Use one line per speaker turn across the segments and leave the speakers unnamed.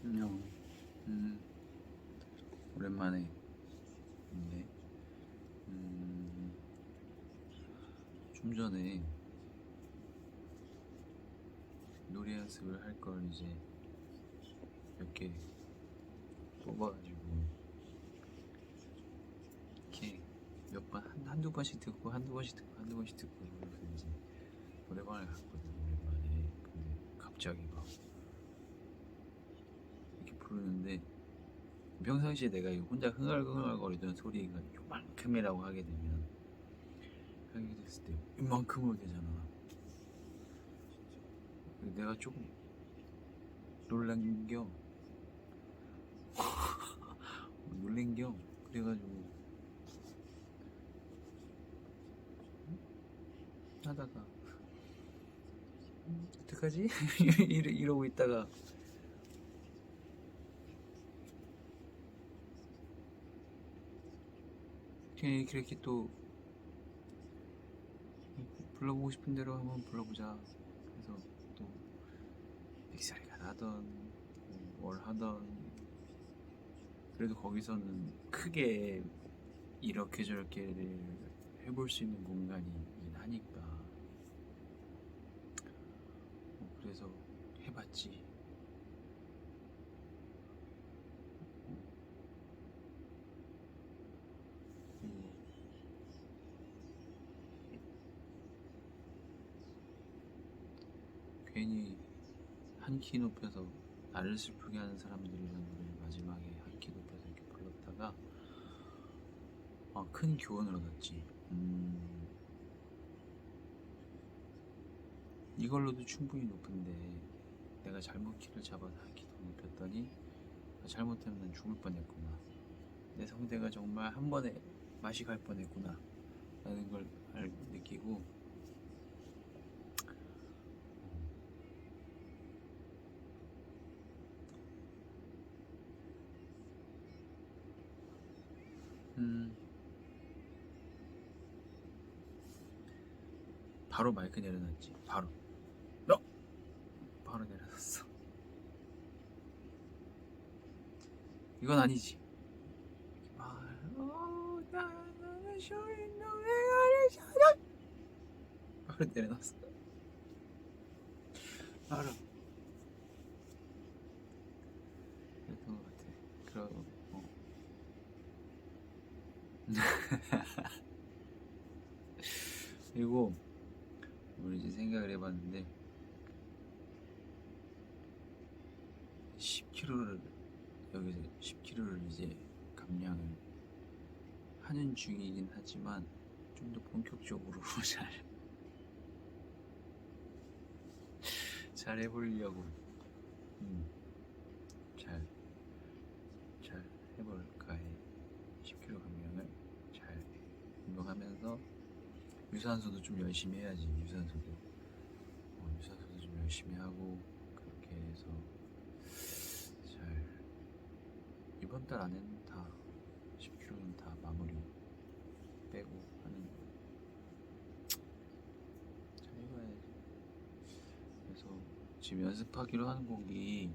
안녕. 음, 오랜만에 있네. 음, 좀 전에 노래 연습을 할 걸 이제 몇 개 뽑아가지고 이렇게 몇 번, 한두 번씩 듣고 한두 번씩 듣고 한두 번씩 듣고 그래서 이제 노래방을 갔거든, 오랜만에. 근데 갑자기 막 이렇게 부르는데 평상시에 내가 혼자 흥얼흥얼거리던 소리가 요만큼이라고 하게 됐을 때 이만큼으로 되잖아. 내가 조금 놀란 겨. 그래가지고 하다가 어떡하지? 이러고 있다가 그냥 그렇게 또 불러보고 싶은 대로 한번 불러보자. 그래서 또 믹사리가 나던 뭘 하던 그래도 거기서는 크게 이렇게 저렇게를 해볼 수 있는 공간이긴 하니까 그래서 해봤지. 그리고 괜히 한 키 높여서 나를 슬프게 하는 사람들이라는 노래를 마지막에 한 키 높여서 이렇게 불렀다가 큰 교훈을 얻었지. 이걸로도 충분히 높은데 내가 잘못 키를 잡아서 한 키 더 높였더니 잘못하면 난 죽을 뻔했구나. 내 성대가 정말 한 번에 맛이 갈 뻔했구나 라는 걸 느끼고 음, 바로 마이크 내려놨지. 바로 내려놨어. 이건 아니지. 바로 내려놨어. 바로 그랬던 것 같아. 그러고 그리고 우리 이제 생각을 해봤는데 10kg를 여기서 10kg를 이제 감량을 하는 중이긴 하지만 좀 더 본격적으로 잘 해보려고 잘 해볼까 해. 10kg 감량을 잘 운동하면서 유산소도 좀 열심히 해야지. 유산소도 좀 열심히 하고 그렇게 해서 잘 이번 달 안에는 다 10kg는 다 마무리 빼고 하는 잘 해봐야지. 그래서 지금 연습하기로 하는 곡이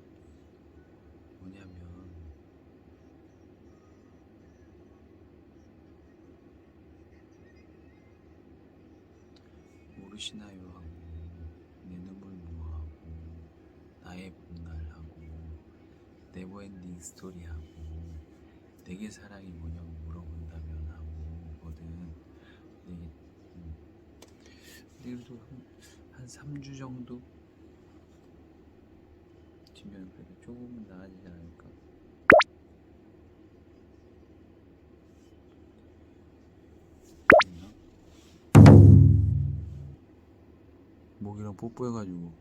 뭐냐면 모르시나요 하고 내 눈물 무하고 나의 봄날하고 네버엔딩 스토리하고 내게 사랑이 뭐냐고 물어본다면 하고거든. 근데 그래도 한 3주 정도 뒤면 그래도 조금은 나아지지 않을까. 모기랑 뽀뽀해가지고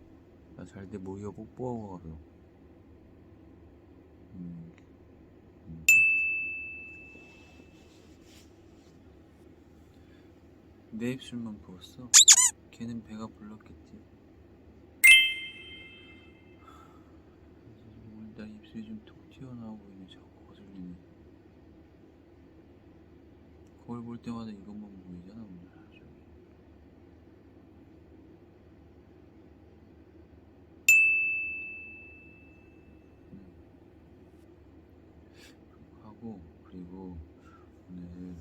나 잘 때 모기가 뽀뽀하고 가서 음, 음. 내 입술만 부었어. 걔는 배가 불렀겠지. 오늘 나 입술이 좀 톡 튀어나오고 있네. 자꾸 거슬리네. 거울 볼 때마다 이것만 보이잖아 오늘 하루 종일. 하고, 그리고 오늘부터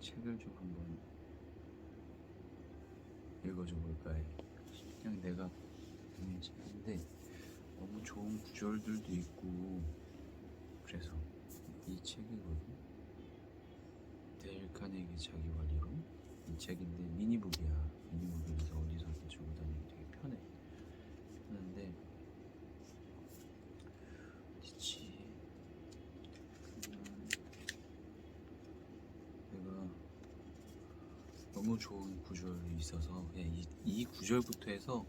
책을 좀 한번 읽어줘 볼까 해. 그냥 내가 책인데 너무 좋은 구절들도 있고, 그래서 이 책이거든. 데일 카네기 자기관리론. 이 책인데 미니북이야. 미니북이라서 어디서든 들고 다니기 되게 편한데 어디지? 내가 너무 좋은 구절이 있어서 그냥 이 구절부터 해서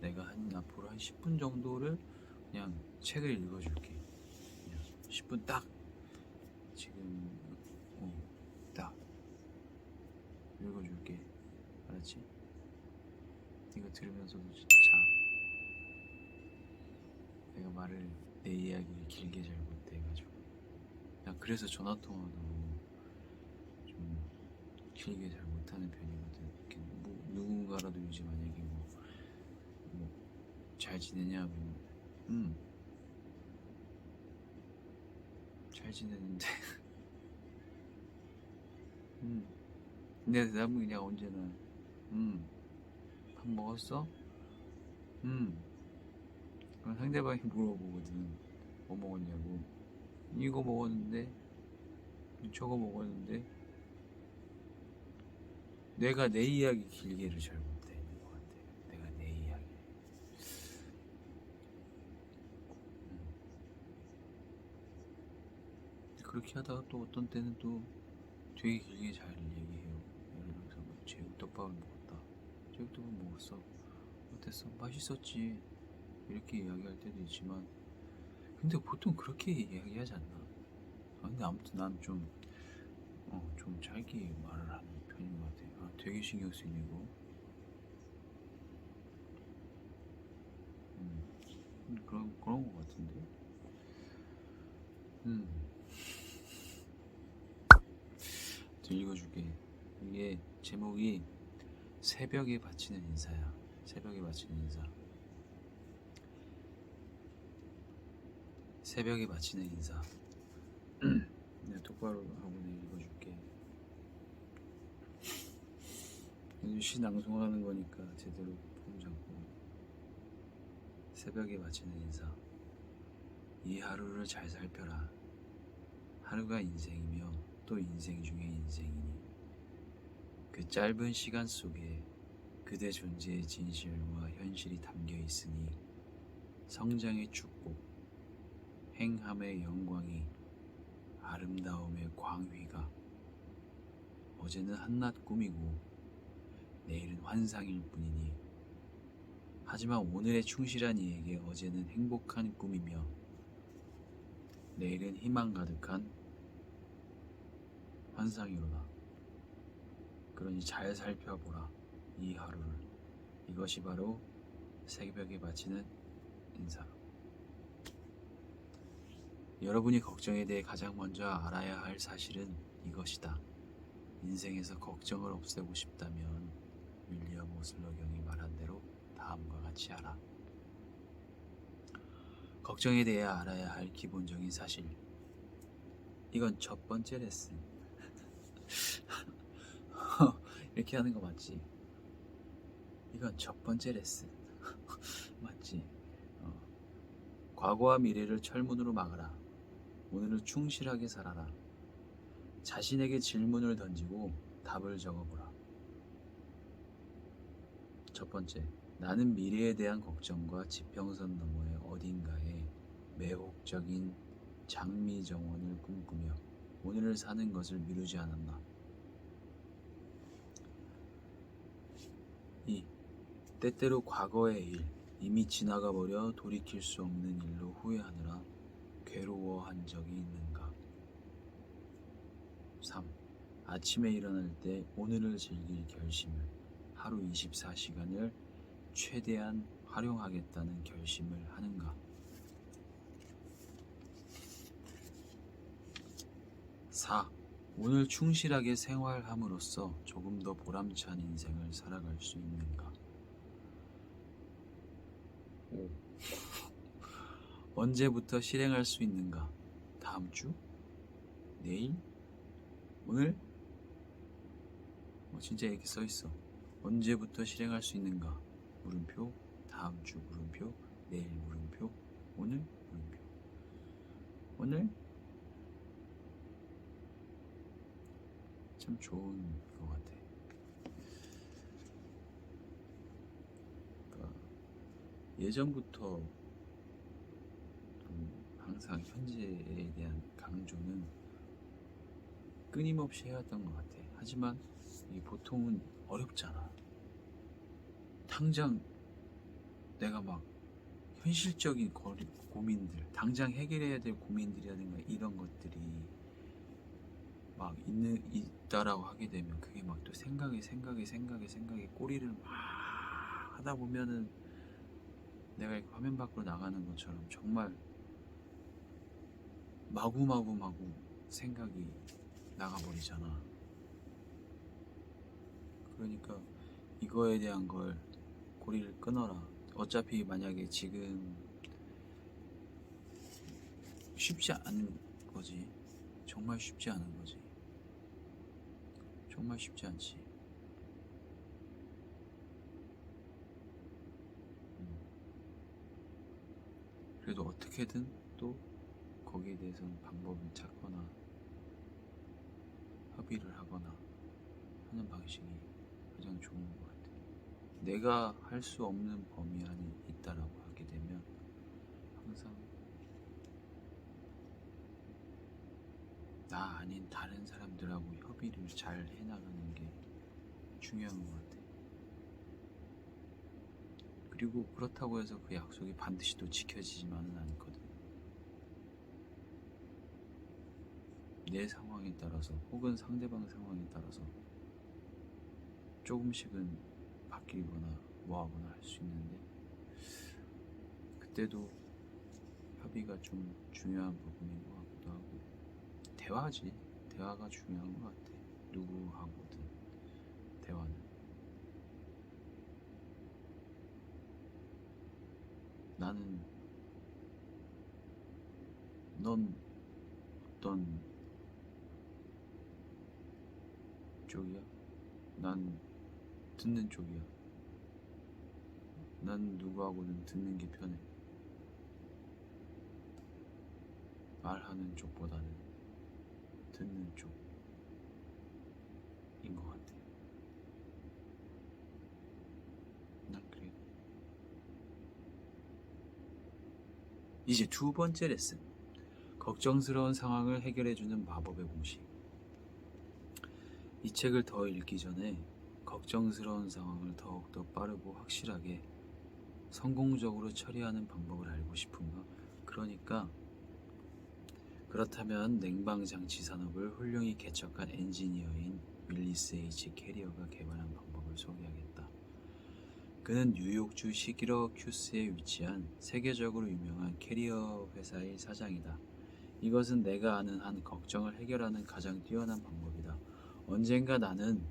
내가 앞으로 한 10분 정도를 그냥 책을 읽어줄게. 그냥 10분 딱 지금 딱 읽어줄게. 알았지? 이거 들으면서도 진짜 내가 내 이야기를 길게 잘 못해가지고, 나 그래서 전화통화도 좀 길게 잘 못하는 편이거든. 이렇게 누군가라도 이제 만약에 잘 지내냐, 잘 지내는데 내 대답은 그냥 언제나 밥 먹었어? 그럼 상대방이 물어보거든. 뭐 먹었냐고. 이거 먹었는데, 저거 먹었는데. 내가 내 이야기 길게를 잘 못해 있는 것 같아. 내가 내 이야기. 그렇게 하다가 또 어떤 때는 또 되게 길게 잘 얘기해요. 예를 들어서 제육덮밥을 먹었다. 제육덮밥 먹었어. 어땠어? 맛있었지. 이렇게 이야기할 때도 있지만, 근데 보통 그렇게 이야기하지 않나? 근데 아무튼 난 좀 짧게 말을 하는 편인 것 같아. 되게 신경 쓰이고. 그런 것 같은데. 또 읽어줄게. 이게 제목이 새벽에 바치는 인사야. 새벽에 바치는 인사. 새벽에 바치는 인사. 내가 똑바로 하고 내가 읽어줄게. 시 낭송하는 거니까 제대로 폼 잡고. 새벽에 바치는 인사. 이 하루를 잘 살펴라. 하루가 인생이며 또 인생 중에 인생이니 그 짧은 시간 속에 그대 존재의 진실과 현실이 담겨 있으니 성장의 축복, 행함의 영광이, 아름다움의 광휘가 어제는 한낱 꿈이고 내일은 환상일 뿐이니 하지만 오늘의 충실한 이에게 어제는 행복한 꿈이며 내일은 희망 가득한 환상이로다. 그러니 잘 살펴보라 이 하루를. 이것이 바로 새벽에 바치는 인사. 여러분이 걱정에 대해 가장 먼저 알아야 할 사실은 이것이다. 인생에서 걱정을 없애고 싶다면 윌리엄 오슬러 경이 말한 대로 다음과 같이 하라. 걱정에 대해 알아야 할 기본적인 사실. 이건 첫 번째 레슨. 이렇게 하는 거 맞지? 이건 첫 번째 레슨. 맞지? 과거와 미래를 철문으로 막아라. 오늘을 충실하게 살아라. 자신에게 질문을 던지고 답을 적어보라. 첫 번째, 나는 미래에 대한 걱정과 지평선 너머의 어딘가에 매혹적인 장미 정원을 꿈꾸며 오늘을 사는 것을 미루지 않았나. 2. 때때로 과거의 일, 이미 지나가 버려 돌이킬 수 없는 일로 후회하느라 괴로워한 적이 있는가. 3. 아침에 일어날 때 오늘을 즐길 결심을, 하루 24시간을 최대한 활용하겠다는 결심을 하는가. 4. 오늘 충실하게 생활함으로써 조금 더 보람찬 인생을 살아갈 수 있는가. 5. 언제부터 실행할 수 있는가? 다음 주? 내일? 오늘? 진짜 이렇게 써있어. 언제부터 실행할 수 있는가? 물음표. 다음 주 물음표. 내일 물음표. 오늘 물음표. 오늘? 참 좋은 것 같아. 그러니까 예전부터 항상 현재에 대한 강조는 끊임없이 해왔던 것 같아. 하지만 이 보통은 어렵잖아. 당장 내가 막 현실적인 고민들, 당장 해결해야 될 고민들이라든가 이런 것들이 막 있다라고 하게 되면 그게 막 또 생각에 꼬리를 막 하다 보면은 내가 이렇게 화면 밖으로 나가는 것처럼 정말 마구 생각이 나가버리잖아. 그러니까 이거에 대한 걸 고리를 끊어라. 어차피 만약에 지금 쉽지 않은 거지. 정말 쉽지 않은 거지. 정말 쉽지 않지. 그래도 어떻게든 또 거기에 대해서는 방법을 찾거나 협의를 하거나 하는 방식이 가장 좋은 것 같아. 내가 할 수 없는 범위 안에 있다라고 하게 되면 항상 나 아닌 다른 사람들하고 협의를 잘 해나가는 게 중요한 것 같아. 그리고 그렇다고 해서 그 약속이 반드시 또 지켜지지만은 않거든. 내 상황에 따라서 혹은 상대방 상황에 따라서 조금씩은 바뀌거나 뭐하거나 할 수 있는데 그때도 협의가 좀 중요한 부분인 것 같기도 하고 대화지. 대화가 중요한 것 같아. 누구하고든 대화는. 나는 넌 어떤 쪽이야? 난 듣는 쪽이야. 난 누구하고든 듣는 게 편해. 말하는 쪽보다는 듣는 쪽인 것 같아. 난 그래. 이제 두 번째 레슨. 걱정스러운 상황을 해결해주는 마법의 공식. 이 책을 더 읽기 전에 걱정스러운 상황을 더욱더 빠르고 확실하게 성공적으로 처리하는 방법을 알고 싶은가? 그렇다면 냉방장치 산업을 훌륭히 개척한 엔지니어인 윌리스 H. 캐리어가 개발한 방법을 소개하겠다. 그는 뉴욕주 시기러큐스에 위치한 세계적으로 유명한 캐리어 회사의 사장이다. 이것은 내가 아는 한 걱정을 해결하는 가장 뛰어난 방법이다. 언젠가 나는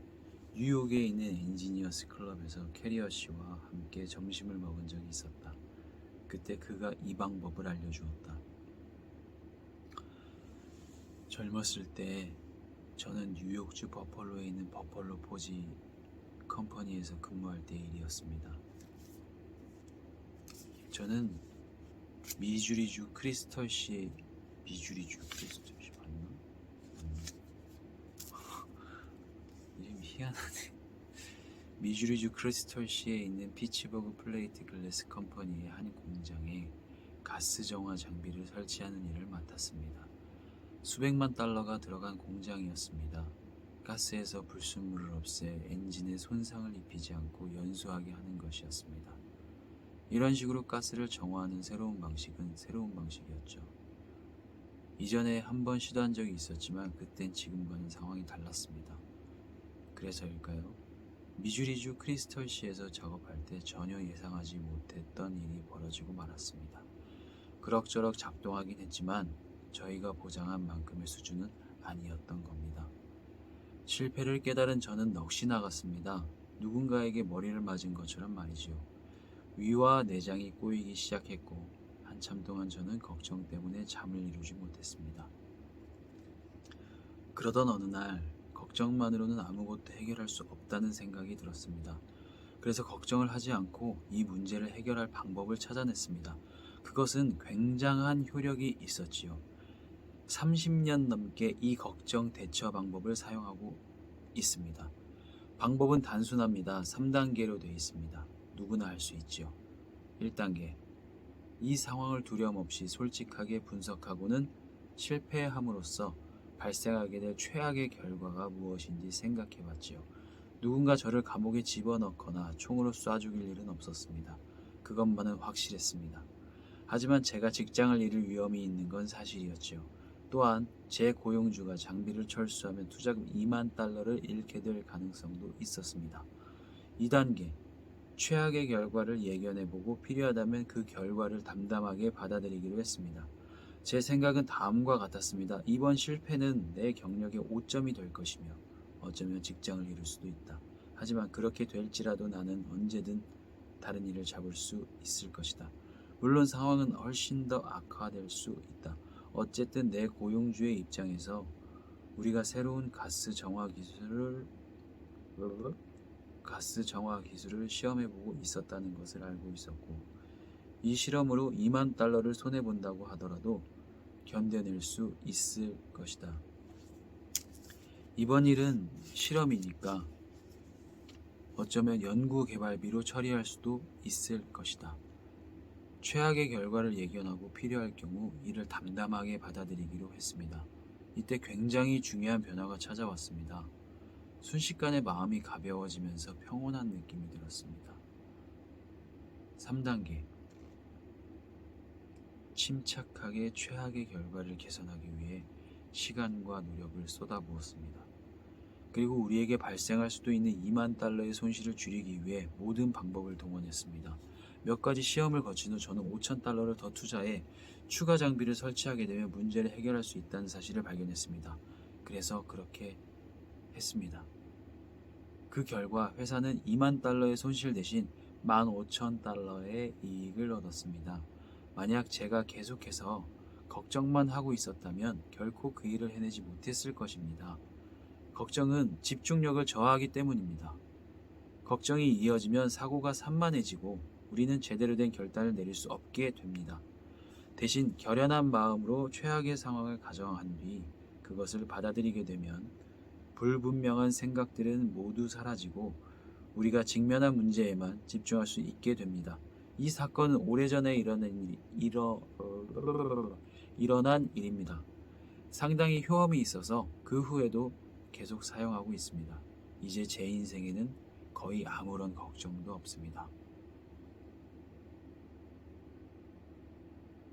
뉴욕에 있는 엔지니어스 클럽에서 캐리어 씨와 함께 점심을 먹은 적이 있었다. 그때 그가 이 방법을 알려주었다. 젊었을 때 저는 뉴욕주 버펄로에 있는 버펄로 포지 컴퍼니에서 근무할 때의 일이었습니다. 저는 미주리주 크리스털시의 미주리주 크리스털시 맞나? 이름이 희한하네. 미주리주 크리스털시에 있는 피츠버그 플레이트 글래스 컴퍼니의 한 공장에 가스 정화 장비를 설치하는 일을 맡았습니다. 수백만 달러가 들어간 공장이었습니다. 가스에서 불순물을 없애 엔진에 손상을 입히지 않고 연소하게 하는 것이었습니다. 이런 식으로 가스를 정화하는 새로운 방식이었죠. 이전에 한 번 시도한 적이 있었지만 그땐 지금과는 상황이 달랐습니다. 그래서일까요? 미주리주 크리스털시에서 작업할 때 전혀 예상하지 못했던 일이 벌어지고 말았습니다. 그럭저럭 작동하긴 했지만 저희가 보장한 만큼의 수준은 아니었던 겁니다. 실패를 깨달은 저는 넋이 나갔습니다. 누군가에게 머리를 맞은 것처럼 말이지요. 위와 내장이 꼬이기 시작했고 한참 동안 저는 걱정 때문에 잠을 이루지 못했습니다. 그러던 어느 날 걱정만으로는 아무것도 해결할 수 없다는 생각이 들었습니다. 그래서 걱정을 하지 않고 이 문제를 해결할 방법을 찾아냈습니다. 그것은 굉장한 효력이 있었지요. 30년 넘게 이 걱정 대처 방법을 사용하고 있습니다. 방법은 단순합니다. 3단계로 되어 있습니다. 누구나 할 수 있지요. 1단계. 이 상황을 두려움 없이 솔직하게 분석하고는 실패함으로써 발생하게 될 최악의 결과가 무엇인지 생각해 봤지요. 누군가 저를 감옥에 집어넣거나 총으로 쏴 죽일 일은 없었습니다. 그것만은 확실했습니다. 하지만 제가 직장을 잃을 위험이 있는 건 사실이었지요. 또한 제 고용주가 장비를 철수하면 투자금 2만 달러를 잃게 될 가능성도 있었습니다. 2단계. 최악의 결과를 예견해보고 필요하다면 그 결과를 담담하게 받아들이기로 했습니다. 제 생각은 다음과 같았습니다. 이번 실패는 내 경력의 오점이 될 것이며 어쩌면 직장을 잃을 수도 있다. 하지만 그렇게 될지라도 나는 언제든 다른 일을 잡을 수 있을 것이다. 물론 상황은 훨씬 더 악화될 수 있다. 어쨌든 내 고용주의 입장에서 우리가 새로운 가스 정화 기술을 시험해보고 있었다는 것을 알고 있었고, 이 실험으로 2만 달러를 손해본다고 하더라도 견뎌낼 수 있을 것이다. 이번 일은 실험이니까 어쩌면 연구개발비로 처리할 수도 있을 것이다. 최악의 결과를 예견하고 필요할 경우 이를 담담하게 받아들이기로 했습니다. 이때 굉장히 중요한 변화가 찾아왔습니다. 순식간에 마음이 가벼워지면서 평온한 느낌이 들었습니다. 3단계. 침착하게 최악의 결과를 개선하기 위해 시간과 노력을 쏟아부었습니다. 그리고 우리에게 발생할 수도 있는 2만 달러의 손실을 줄이기 위해 모든 방법을 동원했습니다. 몇 가지 시험을 거친 후 저는 5천 달러를 더 투자해 추가 장비를 설치하게 되면 문제를 해결할 수 있다는 사실을 발견했습니다. 그래서 그렇게 했습니다. 그 결과 회사는 2만 달러의 손실 대신 15,000달러의 이익을 얻었습니다. 만약 제가 계속해서 걱정만 하고 있었다면 결코 그 일을 해내지 못했을 것입니다. 걱정은 집중력을 저하하기 때문입니다. 걱정이 이어지면 사고가 산만해지고 우리는 제대로 된 결단을 내릴 수 없게 됩니다. 대신 결연한 마음으로 최악의 상황을 가정한 뒤 그것을 받아들이게 되면 불분명한 생각들은 모두 사라지고 우리가 직면한 문제에만 집중할 수 있게 됩니다. 이 사건은 오래전에 일어난 일입니다. 상당히 효험이 있어서 그 후에도 계속 사용하고 있습니다. 이제 제 인생에는 거의 아무런 걱정도 없습니다.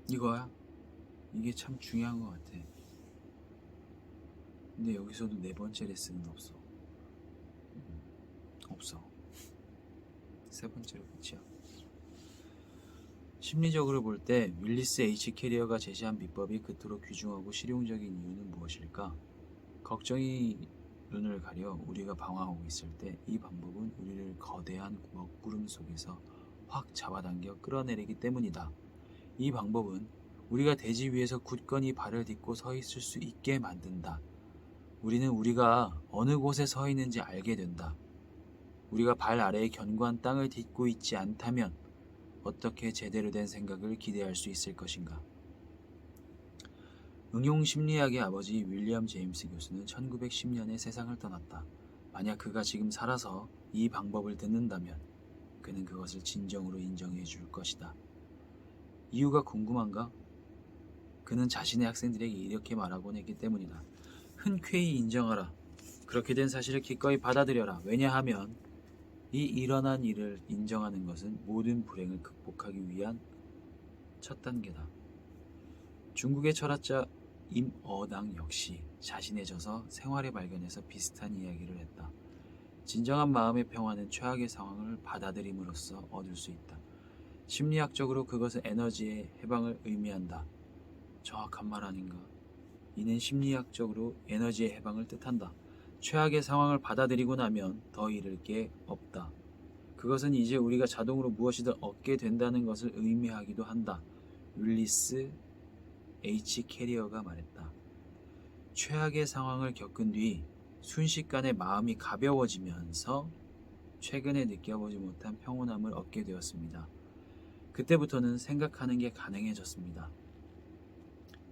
이거야. 이게 참 중요한 것 같아. 근데 여기서도 네 번째 레슨은 없어. 없어. 세 번째로 끝이야. 심리적으로 볼 때 윌리스 H. 캐리어가 제시한 비법이 그토록 귀중하고 실용적인 이유는 무엇일까? 걱정이 눈을 가려 우리가 방황하고 있을 때 이 방법은 우리를 거대한 먹구름 속에서 확 잡아당겨 끌어내리기 때문이다. 이 방법은 우리가 대지 위에서 굳건히 발을 딛고 서 있을 수 있게 만든다. 우리는 우리가 어느 곳에 서 있는지 알게 된다. 우리가 발 아래에 견고한 땅을 딛고 있지 않다면 어떻게 제대로 된 생각을 기대할 수 있을 것인가? 응용심리학의 아버지 윌리엄 제임스 교수는 1910년에 세상을 떠났다. 만약 그가 지금 살아서 이 방법을 듣는다면 그는 그것을 진정으로 인정해 줄 것이다. 이유가 궁금한가? 그는 자신의 학생들에게 이렇게 말하곤 했기 때문이다. 흔쾌히 인정하라. 그렇게 된 사실을 기꺼이 받아들여라. 왜냐하면 이 일어난 일을 인정하는 것은 모든 불행을 극복하기 위한 첫 단계다. 중국의 철학자 임어당 역시 자신의 저서 생활의 발견에서 비슷한 이야기를 했다. 진정한 마음의 평화는 최악의 상황을 받아들임으로써 얻을 수 있다. 심리학적으로 그것은 에너지의 해방을 의미한다. 정확한 말 아닌가? 이는 심리학적으로 에너지의 해방을 뜻한다. 최악의 상황을 받아들이고 나면 더 잃을 게 없다. 그것은 이제 우리가 자동으로 무엇이든 얻게 된다는 것을 의미하기도 한다. 윌리스 H. 캐리어가 말했다. 최악의 상황을 겪은 뒤 순식간에 마음이 가벼워지면서 최근에 느껴보지 못한 평온함을 얻게 되었습니다. 그때부터는 생각하는 게 가능해졌습니다.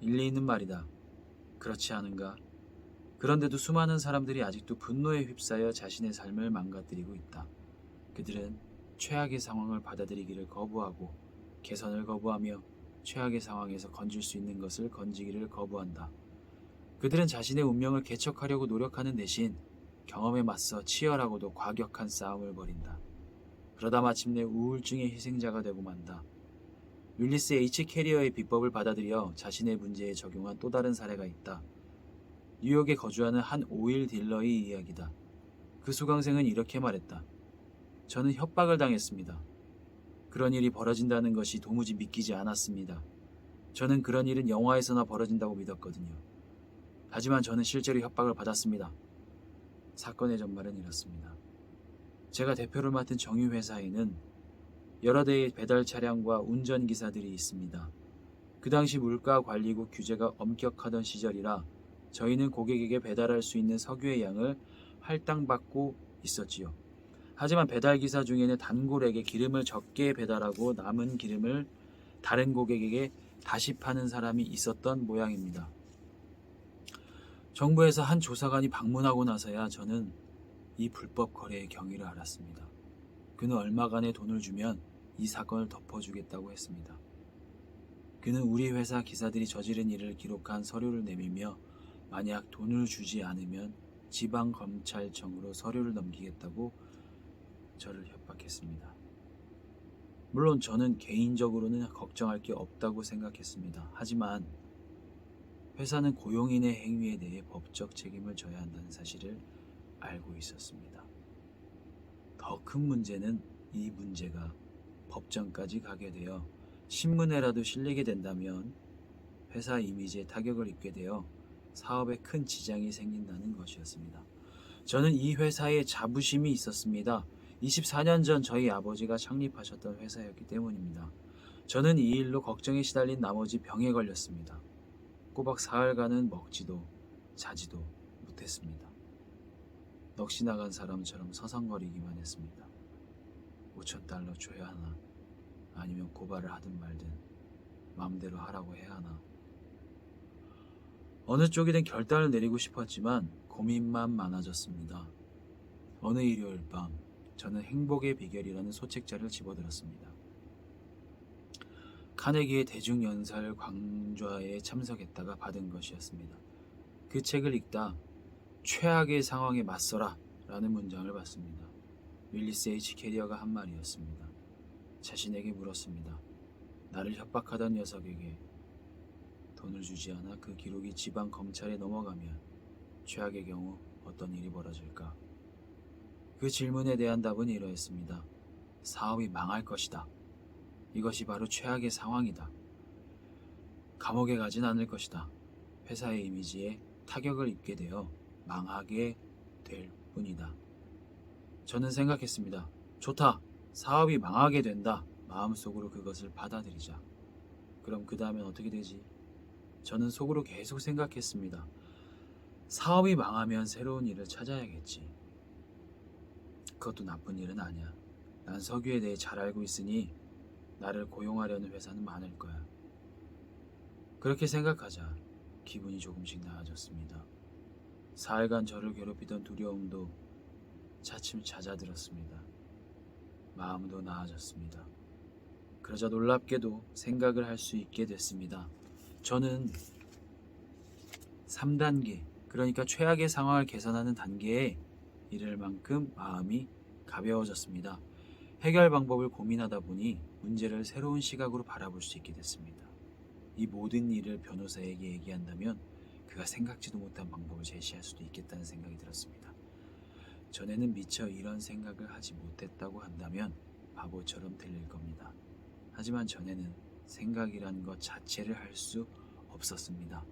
일리 있는 말이다. 그렇지 않은가? 그런데도 수많은 사람들이 아직도 분노에 휩싸여 자신의 삶을 망가뜨리고 있다. 그들은 최악의 상황을 받아들이기를 거부하고 개선을 거부하며 최악의 상황에서 건질 수 있는 것을 건지기를 거부한다. 그들은 자신의 운명을 개척하려고 노력하는 대신 경험에 맞서 치열하고도 과격한 싸움을 벌인다. 그러다 마침내 우울증의 희생자가 되고 만다. 윌리스 H. 캐리어의 비법을 받아들여 자신의 문제에 적용한 또 다른 사례가 있다. 뉴욕에 거주하는 한 오일 딜러의 이야기다. 그 수강생은 이렇게 말했다. 저는 협박을 당했습니다. 그런 일이 벌어진다는 것이 도무지 믿기지 않았습니다. 저는 그런 일은 영화에서나 벌어진다고 믿었거든요. 하지만 저는 실제로 협박을 받았습니다. 사건의 전말은 이렇습니다. 제가 대표를 맡은 정유회사에는 여러 대의 배달 차량과 운전기사들이 있습니다. 그 당시 물가관리국 규제가 엄격하던 시절이라 저희는 고객에게 배달할 수 있는 석유의 양을 할당받고 있었지요. 하지만 배달기사 중에는 단골에게 기름을 적게 배달하고 남은 기름을 다른 고객에게 다시 파는 사람이 있었던 모양입니다. 정부에서 한 조사관이 방문하고 나서야 저는 이 불법 거래의 경위를 알았습니다. 그는 얼마간의 돈을 주면 이 사건을 덮어주겠다고 했습니다. 그는 우리 회사 기사들이 저지른 일을 기록한 서류를 내밀며 만약 돈을 주지 않으면 지방검찰청으로 서류를 넘기겠다고 저를 협박했습니다. 물론 저는 개인적으로는 걱정할 게 없다고 생각했습니다. 하지만 회사는 고용인의 행위에 대해 법적 책임을 져야 한다는 사실을 알고 있었습니다. 더 큰 문제는 이 문제가 법정까지 가게 되어 신문에라도 실리게 된다면 회사 이미지에 타격을 입게 되어 사업에 큰 지장이 생긴다는 것이었습니다. 저는 이 회사에 자부심이 있었습니다. 24년 전 저희 아버지가 창립하셨던 회사였기 때문입니다. 저는 이 일로 걱정에 시달린 나머지 병에 걸렸습니다. 꼬박 사흘간은 먹지도 자지도 못했습니다. 넋이 나간 사람처럼 서성거리기만 했습니다. 5,000달러 줘야 하나? 아니면 고발을 하든 말든 마음대로 하라고 해야 하나? 어느 쪽이든 결단을 내리고 싶었지만 고민만 많아졌습니다. 어느 일요일 밤 저는 행복의 비결이라는 소책자를 집어들었습니다. 카네기의 대중연설 강좌에 참석했다가 받은 것이었습니다. 그 책을 읽다 최악의 상황에 맞서라 라는 문장을 봤습니다. 윌리스 H. 캐리어가 한 말이었습니다. 자신에게 물었습니다. 나를 협박하던 녀석에게 돈을 주지 않아 그 기록이 지방 검찰에 넘어가면 최악의 경우 어떤 일이 벌어질까? 그 질문에 대한 답은 이러했습니다. 사업이 망할 것이다. 이것이 바로 최악의 상황이다. 감옥에 가진 않을 것이다. 회사의 이미지에 타격을 입게 되어 망하게 될 뿐이다. 저는 생각했습니다. 좋다. 사업이 망하게 된다. 마음속으로 그것을 받아들이자. 그럼 그 다음엔 어떻게 되지? 저는 속으로 계속 생각했습니다. 사업이 망하면 새로운 일을 찾아야겠지. 그것도 나쁜 일은 아니야. 난 석유에 대해 잘 알고 있으니 나를 고용하려는 회사는 많을 거야. 그렇게 생각하자 기분이 조금씩 나아졌습니다. 사흘간 저를 괴롭히던 두려움도 차츰 잦아들었습니다. 마음도 나아졌습니다. 그러자 놀랍게도 생각을 할 수 있게 됐습니다. 저는 3단계, 그러니까 최악의 상황을 개선하는 단계에 이를 만큼 마음이 가벼워졌습니다. 해결 방법을 고민하다 보니 문제를 새로운 시각으로 바라볼 수 있게 됐습니다. 이 모든 일을 변호사에게 얘기한다면 그가 생각지도 못한 방법을 제시할 수도 있겠다는 생각이 들었습니다. 전에는 미처 이런 생각을 하지 못했다고 한다면 바보처럼 들릴 겁니다. 하지만 전에는 생각이란 것 자체를 할 수 없었습니다.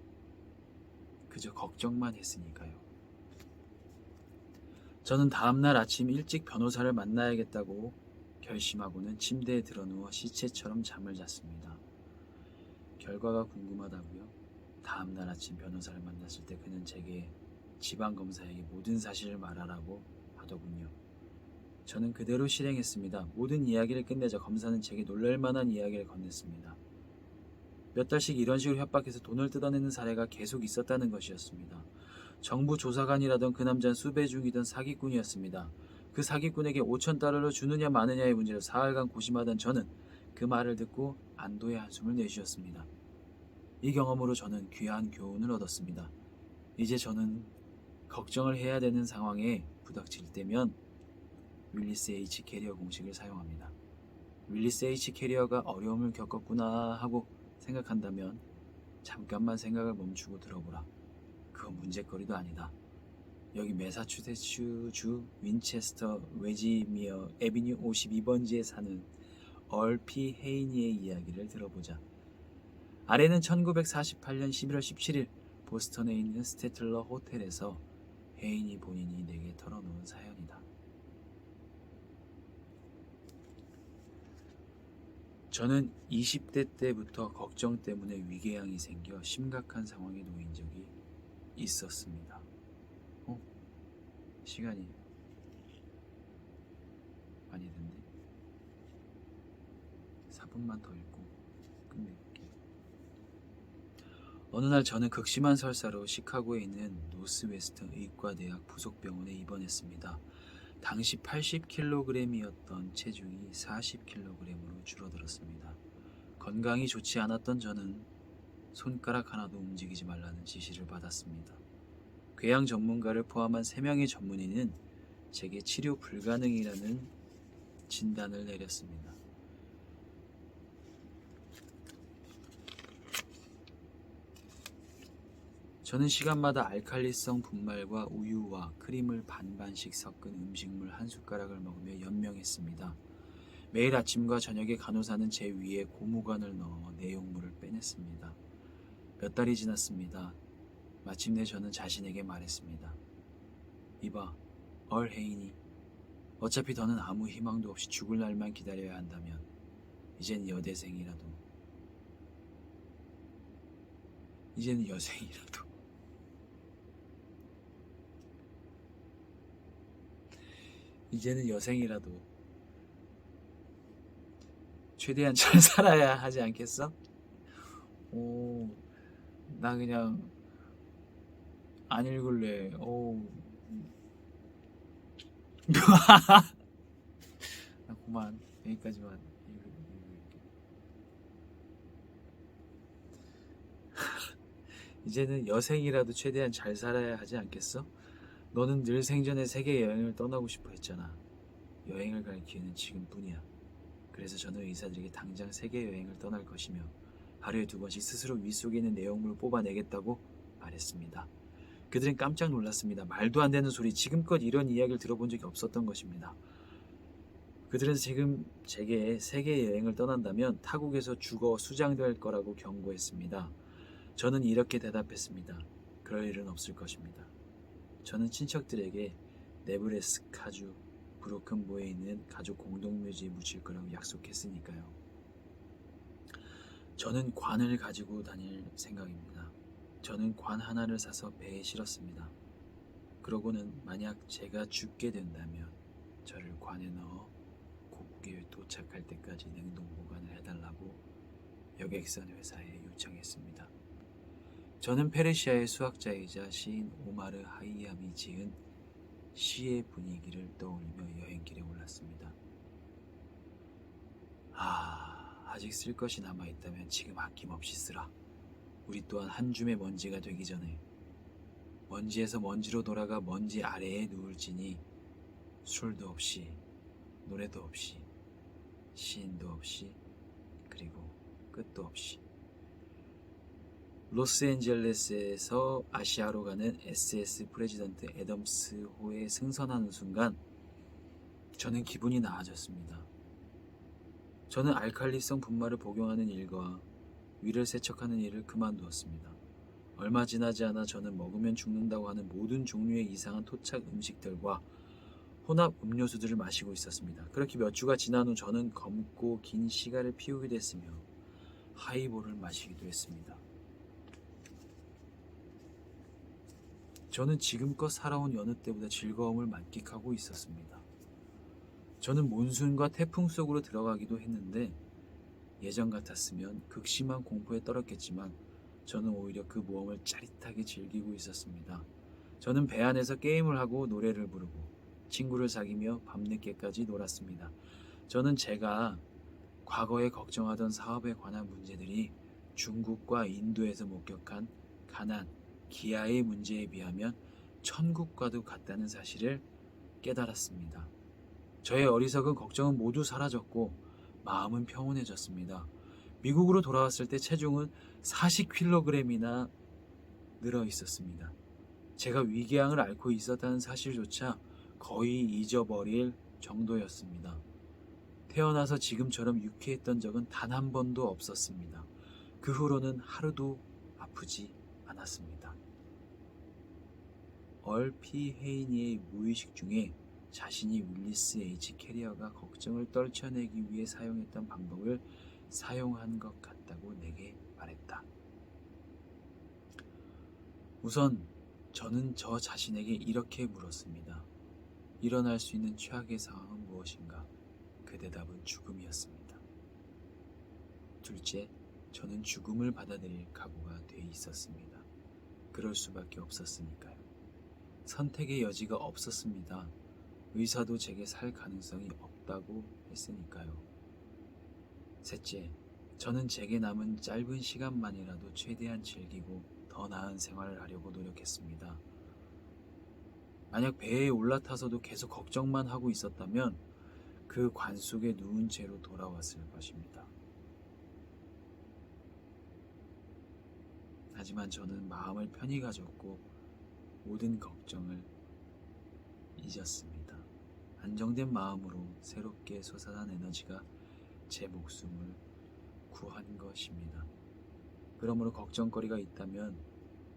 그저 걱정만 했으니까요. 저는 다음날 아침 일찍 변호사를 만나야겠다고 결심하고는 침대에 드러누워 시체처럼 잠을 잤습니다. 결과가 궁금하다고요? 다음날 아침 변호사를 만났을 때 그는 제게 지방검사에게 모든 사실을 말하라고 하더군요. 저는 그대로 실행했습니다. 모든 이야기를 끝내자 검사는 제게 놀랄만한 이야기를 건넸습니다. 몇 달씩 이런 식으로 협박해서 돈을 뜯어내는 사례가 계속 있었다는 것이었습니다. 정부 조사관이라던 그 남자는 수배 중이던 사기꾼이었습니다. 그 사기꾼에게 5,000달러를 주느냐 마느냐의 문제로 사흘간 고심하던 저는 그 말을 듣고 안도의 한숨을 내쉬었습니다. 이 경험으로 저는 귀한 교훈을 얻었습니다. 이제 저는 걱정을 해야 되는 상황에 부닥칠 때면 윌리스 H. 캐리어 공식을 사용합니다. 윌리스 H. 캐리어가 어려움을 겪었구나 하고 생각한다면 잠깐만 생각을 멈추고 들어보라. 그건 문제거리도 아니다. 여기 매사추세츠주 윈체스터 웨지미어 애비뉴 52번지에 사는 얼피 헤이니의 이야기를 들어보자. 아래는 1948년 11월 17일 보스턴에 있는 스테틀러 호텔에서 헤이니 본인이 내게 털어놓은 사연이다. 저는 20대 때부터 걱정 때문에 위궤양이 생겨 심각한 상황에 놓인 적이 있었습니다. 시간이 많이 됐네. 4분만 더 읽고 끝낼게요. 어느 날 저는 극심한 설사로 시카고에 있는 노스웨스턴 의과대학 부속병원에 입원했습니다. 당시 80kg이었던 체중이 40kg으로 줄어들었습니다. 건강이 좋지 않았던 저는 손가락 하나도 움직이지 말라는 지시를 받았습니다. 궤양 전문가를 포함한 3명의 전문의는 제게 치료 불가능이라는 진단을 내렸습니다. 저는 시간마다 알칼리성 분말과 우유와 크림을 반반씩 섞은 음식물 한 숟가락을 먹으며 연명했습니다. 매일 아침과 저녁에 간호사는 제 위에 고무관을 넣어 내용물을 빼냈습니다. 몇 달이 지났습니다. 마침내 저는 자신에게 말했습니다. 이봐, 얼헤이니. 어차피 더는 아무 희망도 없이 죽을 날만 기다려야 한다면 이제는 여생이라도 최대한 잘 살아야 하지 않겠어? 나 그냥 안 읽을래. 나 그만 여기까지만 읽을게. 이제는 여생이라도 최대한 잘 살아야 하지 않겠어? 너는 늘 생전에 세계 여행을 떠나고 싶어 했잖아. 여행을 갈 기회는 지금뿐이야. 그래서 저는 의사들에게 당장 세계 여행을 떠날 것이며 하루에 2번씩 스스로 위 속에 있는 내용물을 뽑아내겠다고 말했습니다. 그들은 깜짝 놀랐습니다. 말도 안 되는 소리, 지금껏 이런 이야기를 들어본 적이 없었던 것입니다. 그들은 지금 제게 세계 여행을 떠난다면 타국에서 죽어 수장될 거라고 경고했습니다. 저는 이렇게 대답했습니다. 그럴 일은 없을 것입니다. 저는 친척들에게 네브래스카주 브로큰보에 있는 가족 공동묘지에 묻힐 거라고 약속했으니까요. 저는 관을 가지고 다닐 생각입니다. 저는 관 하나를 사서 배에 실었습니다. 그러고는 만약 제가 죽게 된다면 저를 관에 넣어 고국에 도착할 때까지 냉동 보관을 해달라고 여객선 회사에 요청했습니다. 저는 페르시아의 수학자이자 시인 오마르 하이암이 지은 시의 분위기를 떠올리며 여행길에 올랐습니다. 아직 쓸 것이 남아있다면 지금 아낌없이 쓰라. 우리 또한 한 줌의 먼지가 되기 전에 먼지에서 먼지로 돌아가 먼지 아래에 누울지니 술도 없이 노래도 없이 시인도 없이 그리고 끝도 없이. 로스앤젤레스에서 아시아로 가는 SS 프레지던트 애덤스호에 승선하는 순간 저는 기분이 나아졌습니다. 저는 알칼리성 분말을 복용하는 일과 위를 세척하는 일을 그만두었습니다. 얼마 지나지 않아 저는 먹으면 죽는다고 하는 모든 종류의 이상한 토착 음식들과 혼합 음료수들을 마시고 있었습니다. 그렇게 몇 주가 지난 후 저는 검고 긴 시가를 피우게 됐으며 하이볼을 마시기도 했습니다. 저는 지금껏 살아온 여느 때보다 즐거움을 만끽하고 있었습니다. 저는 몬순과 태풍 속으로 들어가기도 했는데 예전 같았으면 극심한 공포에 떨었겠지만 저는 오히려 그 모험을 짜릿하게 즐기고 있었습니다. 저는 배 안에서 게임을 하고 노래를 부르고 친구를 사귀며 밤늦게까지 놀았습니다. 저는 제가 과거에 걱정하던 사업에 관한 문제들이 중국과 인도에서 목격한 가난, 기아의 문제에 비하면 천국과도 같다는 사실을 깨달았습니다. 저의 어리석은 걱정은 모두 사라졌고 마음은 평온해졌습니다. 미국으로 돌아왔을 때 체중은 40kg이나 늘어 있었습니다. 제가 위궤양을 앓고 있었다는 사실조차 거의 잊어버릴 정도였습니다. 태어나서 지금처럼 유쾌했던 적은 단 한 번도 없었습니다. 그 후로는 하루도 아프지 않았습니다. 얼피 헤이니의 무의식 중에 자신이 윌리스 H 캐리어가 걱정을 떨쳐내기 위해 사용했던 방법을 사용한 것 같다고 내게 말했다. 우선 저는 저 자신에게 이렇게 물었습니다. 일어날 수 있는 최악의 상황은 무엇인가? 그 대답은 죽음이었습니다. 둘째, 저는 죽음을 받아들일 각오가 돼 있었습니다. 그럴 수밖에 없었으니까요. 선택의 여지가 없었습니다. 의사도 제게 살 가능성이 없다고 했으니까요. 셋째, 저는 제게 남은 짧은 시간만이라도 최대한 즐기고 더 나은 생활을 하려고 노력했습니다. 만약 배에 올라타서도 계속 걱정만 하고 있었다면 그 관 속에 누운 채로 돌아왔을 것입니다. 하지만 저는 마음을 편히 가졌고 모든 걱정을 잊었습니다. 안정된 마음으로 새롭게 솟아난 에너지가 제 목숨을 구한 것입니다. 그러므로 걱정거리가 있다면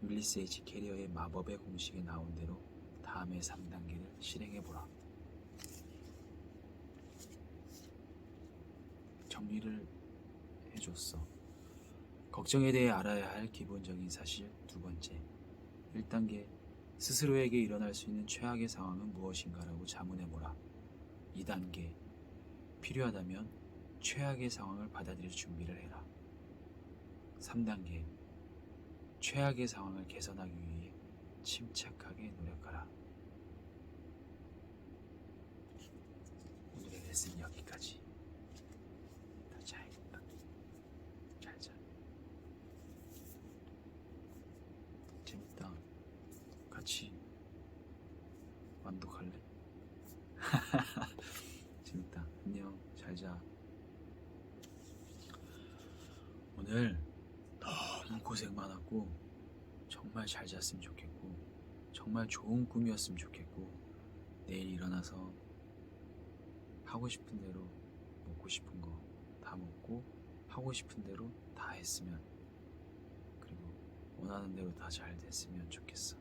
윌리스 H 캐리어의 마법의 공식에 나온 대로 다음의 3단계를 실행해보라. 정리를 해줬어. 걱정에 대해 알아야 할 기본적인 사실 두 번째. 1단계, 스스로에게 일어날 수 있는 최악의 상황은 무엇인가라고 자문해보라. 2단계, 필요하다면 최악의 상황을 받아들일 준비를 해라. 3단계, 최악의 상황을 개선하기 위해 침착하게 노력하라. 오늘의 레슨은 여기까지. 다 자야겠다. 잘 자. 재밌다. 같이 완독할래? 재밌다. 안녕. 잘 자. 오늘 너무 고생 많았고 정말 잘 잤으면 좋겠고 정말 좋은 꿈이었으면 좋겠고 내일 일어나서 하고 싶은 대로 먹고 싶은 거 다 먹고 하고 싶은 대로 다 했으면 그리고 원하는 대로 다 잘 됐으면 좋겠어.